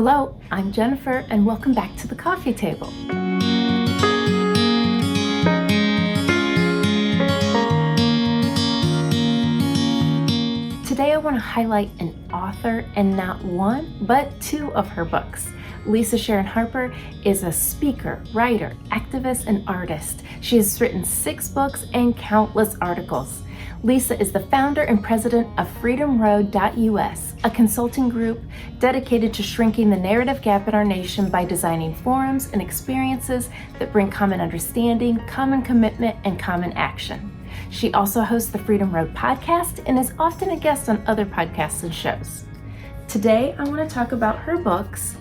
Hello, I'm Jennifer, and welcome back to the coffee table. Today I want to highlight an author and not one, but two of her books. Sharon Harper is a speaker, writer, activist, and artist. She has written 6 books and countless articles. Lisa is the founder and president of freedomroad.us, a consulting group dedicated to shrinking the narrative gap in our nation by designing forums and experiences that bring common understanding, common commitment, and common action. She also hosts the Freedom Road podcast and is often a guest on other podcasts and shows. Today, I want to talk about her books,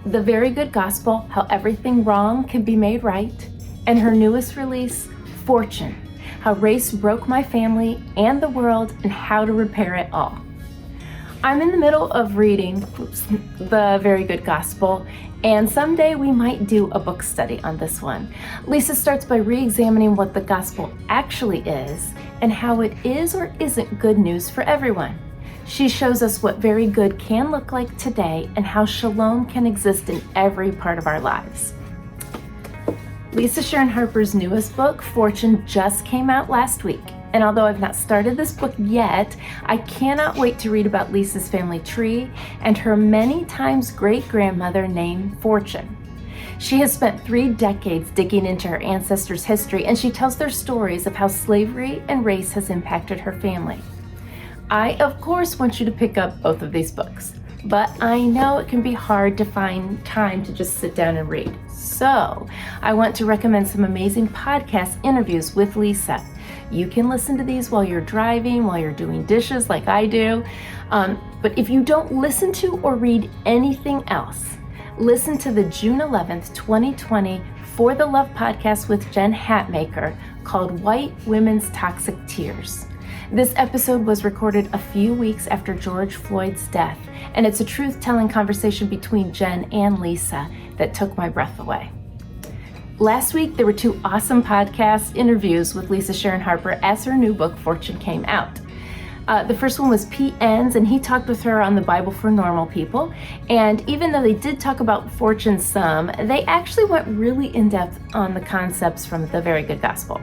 The Very Good Gospel, How Everything Wrong Can Be Made Right, and her newest release, Fortune, How Race Broke My Family and the World and How to Repair It All. I'm in the middle of reading The Very Good Gospel, and someday we might do a book study on this one. Lisa starts by re-examining what the gospel actually is and how it is or isn't good news for everyone. She shows us what very good can look like today and how shalom can exist in every part of our lives. Sharon Harper's newest book, Fortune, just came out last week. And although I've not started this book yet, I cannot wait to read about Lisa's family tree and her many times great-grandmother named Fortune. She has spent 3 decades digging into her ancestors' history, and she tells their stories of how slavery and race has impacted her family. I, of course, want you to pick up both of these books, but I know it can be hard to find time to just sit down and read. So I want to recommend some amazing podcast interviews with Lisa. You can listen to these while you're driving, while you're doing dishes like I do. But if you don't listen to or read anything else, listen to the June 11th, 2020 For the Love podcast with Jen Hatmaker called White Women's Toxic Tears. This episode was recorded a few weeks after George Floyd's death, and it's a truth-telling conversation between Jen and Lisa that took my breath away. Last week, there were 2 awesome podcast interviews with Sharon Harper as her new book, Fortune, came out. The first one was Pete Enns, and he talked with her on the Bible for Normal People. And even though they did talk about Fortune some, they actually went really in-depth on the concepts from The Very Good Gospel.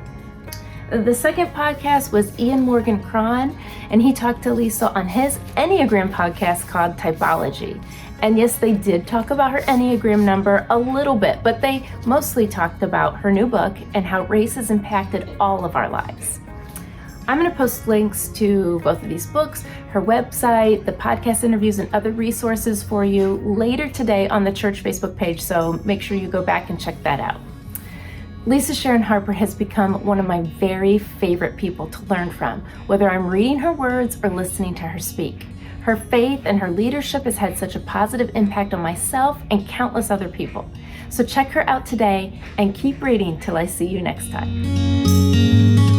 The second podcast was Morgan Kron, and he talked to Lisa on his Enneagram podcast called Typology. And yes, they did talk about her Enneagram number a little bit, but they mostly talked about her new book and how race has impacted all of our lives. I'm going to post links to both of these books, her website, the podcast interviews, and other resources for you later today on the church Facebook page, so make sure you go back and check that out. Sharon Harper has become one of my very favorite people to learn from, whether I'm reading her words or listening to her speak. Her faith and her leadership has had such a positive impact on myself and countless other people. So check her out today and keep reading till I see you next time.